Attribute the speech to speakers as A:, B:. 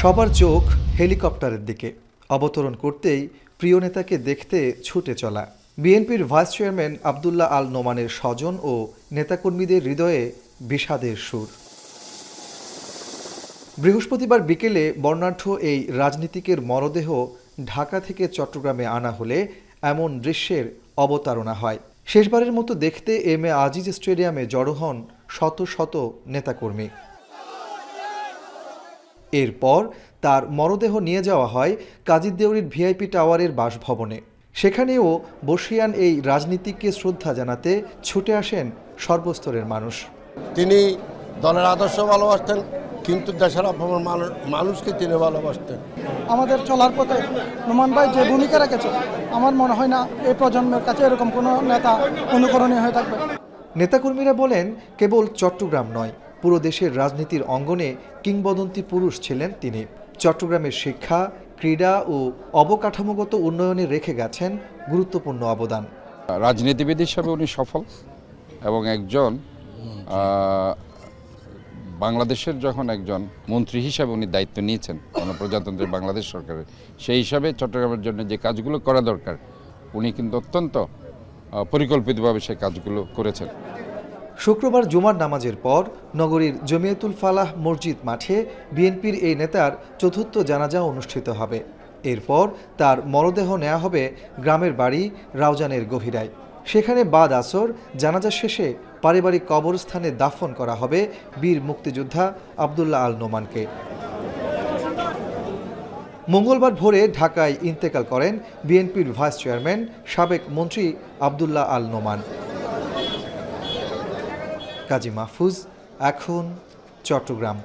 A: সবার চোখ হেলিকপ্টারের দিকে। অবতরণ করতেই প্রিয় নেতাকে দেখতে ছুটে চলা। বিএনপির ভাইস চেয়ারম্যান আব্দুল্লাহ আল নোমানের স্বজন ও নেতাকর্মীদের হৃদয়ে বিষাদের সুর। বৃহস্পতিবার বিকেলে বর্ণাঢ্য এই রাজনীতিকের মরদেহ ঢাকা থেকে চট্টগ্রামে আনা হলে এমন দৃশ্যের অবতারণা হয়। শেষবারের মতো দেখতে এম এ আজিজ স্টেডিয়ামে জড়ো হন শত শত নেতাকর্মী। এরপর তার মরদেহ নিয়ে যাওয়া হয় কাজী দেউরির ভিআইপি টাওয়ারের বাসভবনে। সেখানেও বর্ষিয়ান এই রাজনীতিককে শ্রদ্ধা জানাতে ছুটে আসেন সর্বস্তরের মানুষ।
B: তিনি দলের আদর্শ ভালোবাসতেন, কিন্তু দেশের অপমান মানুষকে তিনি ভালোবাসতেন।
C: আমাদের চলার পথে নোমান ভাই যে ভূমিকা রেখেছে, আমার মনে হয় না এই প্রজন্মের কাছে এরকম কোনো নেতা অনুকরণীয় হয়ে থাকবে।
A: নেতাকর্মীরা বলেন, কেবল চট্টগ্রাম নয়, পুরো দেশের রাজনীতির অঙ্গনে কিংবদন্তি পুরুষ ছিলেন তিনি। চট্টগ্রামের শিক্ষা, ক্রীড়া ও অবকাঠামোগত উন্নয়নে রেখে গেছেন গুরুত্বপূর্ণ অবদান।
D: রাজনীতিবিদ হিসাবে উনি সফল এবং একজন বাংলাদেশের যখন একজন মন্ত্রী হিসাবে উনি দায়িত্ব নিয়েছেন গণপ্রজাতন্ত্রী বাংলাদেশ সরকারের, সেই হিসাবে চট্টগ্রামের জন্য যে কাজগুলো করা দরকার উনি কিন্তু অত্যন্ত পরিকল্পিতভাবে সেই কাজগুলো করেছেন।
A: শুক্রবার জুমার নামাজের পর নগরীর জমিয়তুল ফালাহ মসজিদ মাঠে বিএনপির এই নেতার চতুর্থ জানাজা অনুষ্ঠিত হবে। এরপর তার মরদেহ নেওয়া হবে গ্রামের বাড়ি রাউজানের গভীরায়। সেখানে বাদ আসর জানাজা শেষে পারিবারিক কবরস্থানে দাফন করা হবে বীর মুক্তিযোদ্ধা আব্দুল্লাহ আল নোমানকে। মঙ্গলবার ভোরে ঢাকায় ইন্তেকাল করেন বিএনপির ভাইস চেয়ারম্যান সাবেক মন্ত্রী আব্দুল্লাহ আল নোমান। কাজী মাহফুজ, এখন, চট্টগ্রাম।